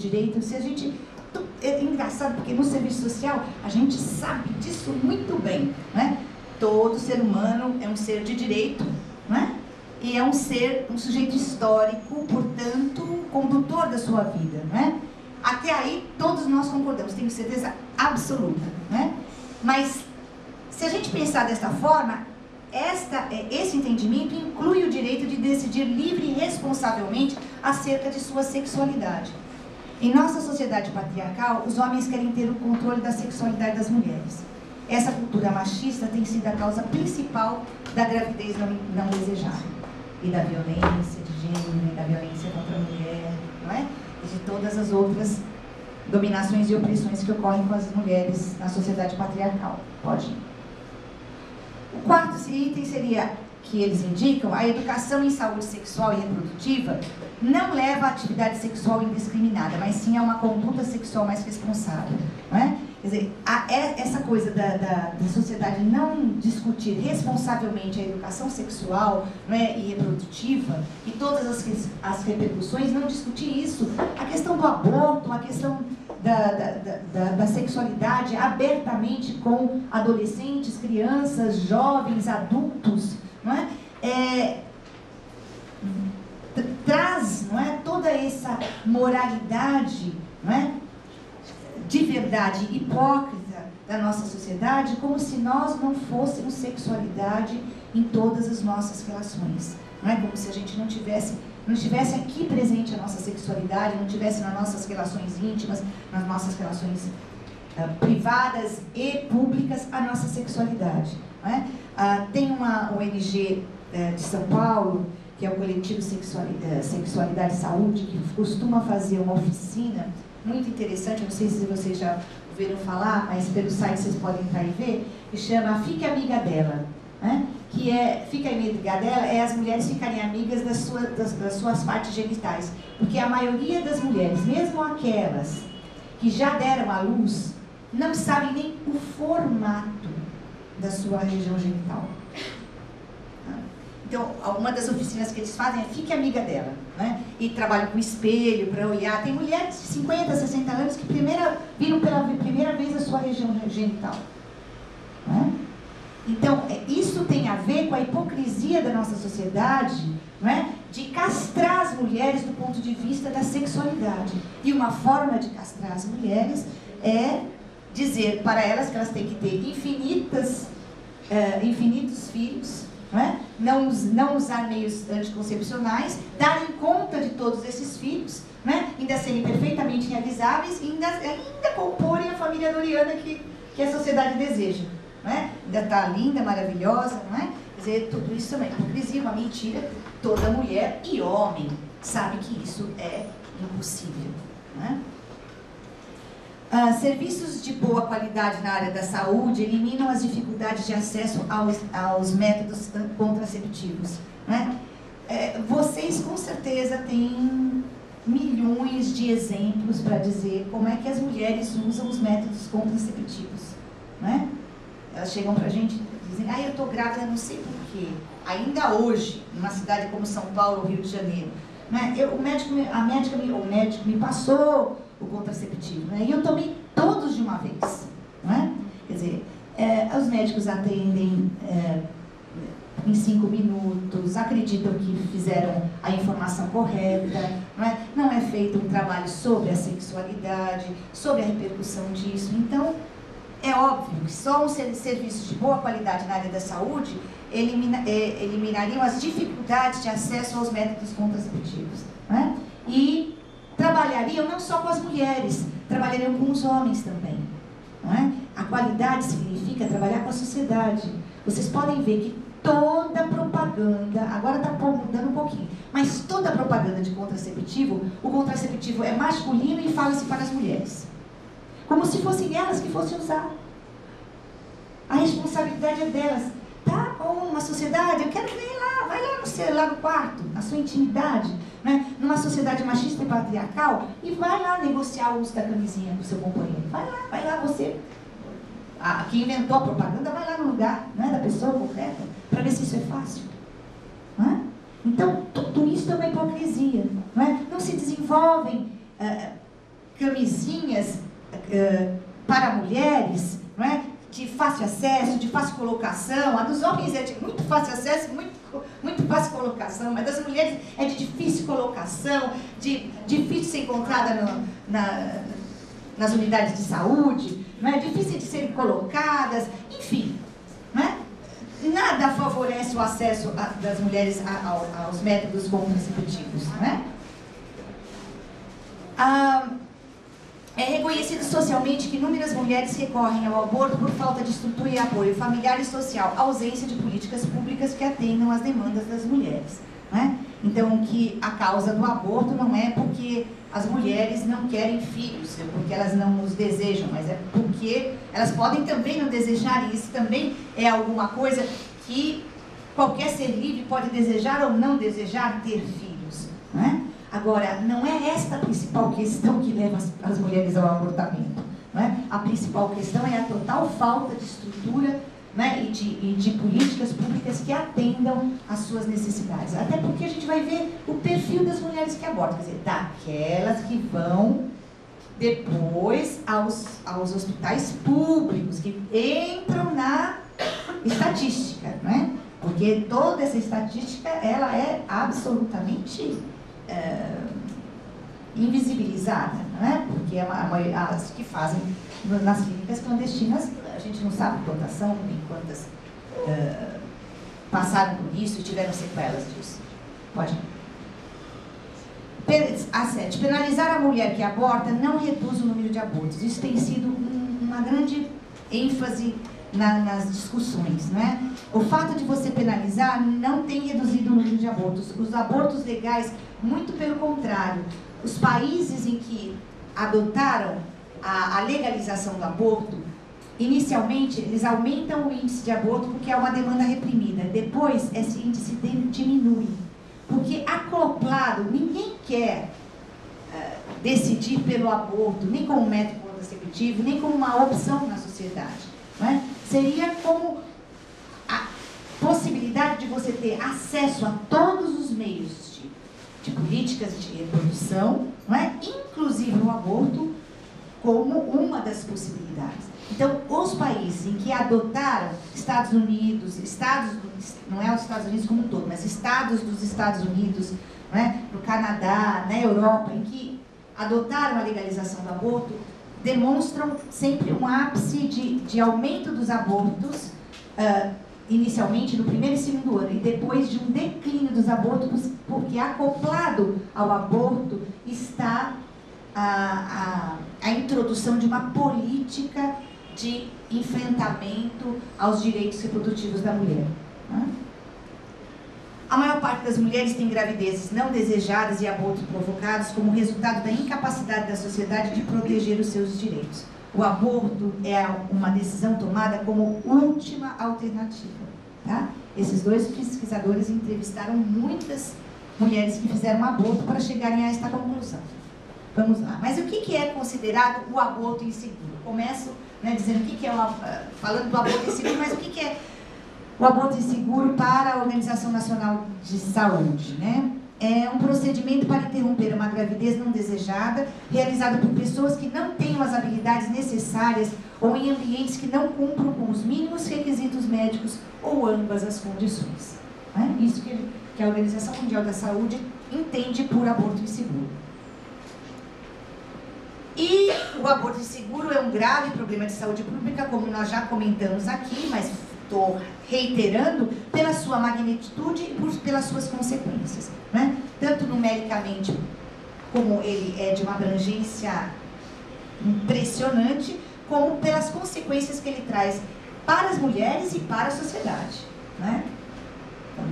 direito, se a gente... É engraçado, porque no serviço social a gente sabe disso muito bem, né? Todo ser humano é um ser de direito, né? E é um sujeito histórico, portanto, condutor da sua vida, né? Até aí, todos nós concordamos, tenho certeza absoluta, né? Mas, se a gente pensar desta forma, esse entendimento inclui o direito de decidir livre e responsavelmente acerca de sua sexualidade. Em nossa sociedade patriarcal, os homens querem ter o controle da sexualidade das mulheres. Essa cultura machista tem sido a causa principal da gravidez não desejada, e da violência de gênero, e da violência contra a mulher, não é? E de todas as outras dominações e opressões que ocorrem com as mulheres na sociedade patriarcal. Pode ir. O quarto item seria, que eles indicam, a educação em saúde sexual e reprodutiva não leva à atividade sexual indiscriminada, mas sim a uma conduta sexual mais responsável, não é? Quer dizer, essa coisa da sociedade não discutir responsavelmente a educação sexual, não é, e reprodutiva, e todas as repercussões, não discutir isso, a questão do aborto, a questão da sexualidade abertamente com adolescentes, crianças, jovens, adultos, não é? Traz, não é, toda essa moralidade, não é, de verdade hipócrita da nossa sociedade, como se nós não fôssemos sexualidade em todas as nossas relações, não é? Como se a gente não estivesse aqui presente a nossa sexualidade, não tivesse nas nossas relações íntimas, nas nossas relações privadas e públicas, a nossa sexualidade, não é? Tem uma ONG de São Paulo, que é o Coletivo Sexualidade e Saúde, que costuma fazer uma oficina muito interessante, não sei se vocês já ouviram falar, mas pelo site vocês podem entrar e ver, que chama Fique Amiga Dela, né? Que é, Fique Amiga Dela é as mulheres ficarem amigas das suas partes genitais, porque a maioria das mulheres, mesmo aquelas que já deram à luz, não sabem nem o formato da sua região genital. Então, uma das oficinas que eles fazem é Fique Amiga Dela, né? E trabalham com espelho para olhar. Tem mulheres de 50, 60 anos que viram pela primeira vez a sua região genital, né? Então, isso tem a ver com a hipocrisia da nossa sociedade, né? De castrar as mulheres do ponto de vista da sexualidade. E uma forma de castrar as mulheres é dizer para elas que elas têm que ter infinitos filhos, não usar meios anticoncepcionais, darem conta de todos esses filhos, né? Ainda serem perfeitamente realizáveis e ainda comporem a família doriana que a sociedade deseja, né? Ainda está linda, maravilhosa, não é? Quer dizer, tudo isso também é hipocrisia, uma mentira. Toda mulher e homem sabe que isso é impossível, né? Serviços de boa qualidade na área da saúde eliminam as dificuldades de acesso aos métodos contraceptivos, né? Vocês com certeza têm milhões de exemplos para dizer como é que as mulheres usam os métodos contraceptivos, né? Elas chegam para a gente e dizem, eu estou grávida, não sei porquê. Ainda hoje, numa cidade como São Paulo, Rio de Janeiro, né? O médico me passou o contraceptivo, né? E eu tomei todos de uma vez, não é? Quer dizer, os médicos atendem em 5 minutos, acreditam que fizeram a informação correta, não é? Não é feito um trabalho sobre a sexualidade, sobre a repercussão disso. Então, é óbvio que só os serviços de boa qualidade na área da saúde eliminariam as dificuldades de acesso aos métodos contraceptivos, não é? E trabalhariam não só com as mulheres, trabalhariam com os homens também, não é? A qualidade significa trabalhar com a sociedade. Vocês podem ver que toda propaganda, agora está mudando um pouquinho, mas toda propaganda de contraceptivo, o contraceptivo é masculino e fala-se para as mulheres, como se fossem elas que fossem usar. A responsabilidade é delas. Tá bom, uma sociedade, eu quero ver lá, vai lá no quarto, na sua intimidade, né? Numa sociedade machista e patriarcal, e vai lá negociar o uso da camisinha com o seu companheiro. Vai lá você. Quem inventou a propaganda, vai lá no lugar, né, da pessoa concreta, para ver se isso é fácil. Não é? Então, tudo isso é uma hipocrisia. Não se desenvolvem camisinhas para mulheres, não é? De fácil acesso, de fácil colocação. A dos homens é de muito fácil acesso, muito fácil colocação, mas das mulheres é de difícil colocação, de difícil ser encontrada nas unidades de saúde, não é? Difícil de serem colocadas, enfim, não é? Nada favorece o acesso das mulheres aos métodos contraceptivos, não é? É reconhecido socialmente que inúmeras mulheres recorrem ao aborto por falta de estrutura e apoio familiar e social, ausência de políticas públicas que atendam às demandas das mulheres, né? Então, que a causa do aborto não é porque as mulheres não querem filhos, é porque elas não os desejam, mas é porque elas podem também não desejar, e isso também é alguma coisa que qualquer ser livre pode desejar ou não desejar ter filhos, né? Agora, não é esta a principal questão que leva as mulheres ao abortamento, né? A principal questão é a total falta de estrutura, né, e de políticas públicas que atendam às suas necessidades. Até porque a gente vai ver o perfil das mulheres que abortam, quer dizer, daquelas que vão depois aos hospitais públicos, que entram na estatística, né? Porque toda essa estatística, ela é absolutamente invisibilizada, não é? Porque as que fazem nas clínicas clandestinas, a gente não sabe quantas são, nem quantas passaram por isso e tiveram sequelas disso. Pode. A 7. Penalizar a mulher que aborta não reduz o número de abortos. Isso tem sido uma grande ênfase nas discussões, né? O fato de você penalizar não tem reduzido o número de abortos. Os abortos legais, muito pelo contrário. Os países em que adotaram a legalização do aborto, inicialmente eles aumentam o índice de aborto porque é uma demanda reprimida. Depois esse índice diminui. Porque acoplado, ninguém quer decidir pelo aborto, nem como método contraceptivo, nem como uma opção na sociedade, não é? Seria como a possibilidade de você ter acesso a todos os meios de políticas de reprodução, não é? Inclusive o aborto, como uma das possibilidades. Então, os países em que adotaram, Estados Unidos, não é os Estados Unidos como um todo, mas estados dos Estados Unidos, não é? No Canadá, na Europa, em que adotaram a legalização do aborto, demonstram sempre um ápice de aumento dos abortos, inicialmente no primeiro e segundo ano, e depois de um declínio dos abortos, porque acoplado ao aborto está a introdução de uma política de enfrentamento aos direitos reprodutivos da mulher. A maior parte das mulheres tem gravidezes não desejadas e abortos provocados como resultado da incapacidade da sociedade de proteger os seus direitos. O aborto é uma decisão tomada como última alternativa. Tá? Esses dois pesquisadores entrevistaram muitas mulheres que fizeram aborto para chegarem a esta conclusão. Vamos lá. Mas o que é considerado o aborto inseguro? Começo, né, dizendo o que é falando do aborto inseguro, mas o que é o aborto inseguro para a Organização Nacional de Saúde, né? É um procedimento para interromper uma gravidez não desejada, realizado por pessoas que não tenham as habilidades necessárias ou em ambientes que não cumpram com os mínimos requisitos médicos ou ambas as condições. Né? Isso que a Organização Mundial da Saúde entende por aborto inseguro. E o aborto inseguro é um grave problema de saúde pública, como nós já comentamos aqui, mas estou reiterando, pela sua magnitude e pelas suas consequências, né? Tanto numericamente, como ele é de uma abrangência impressionante, como pelas consequências que ele traz para as mulheres e para a sociedade, né? Então,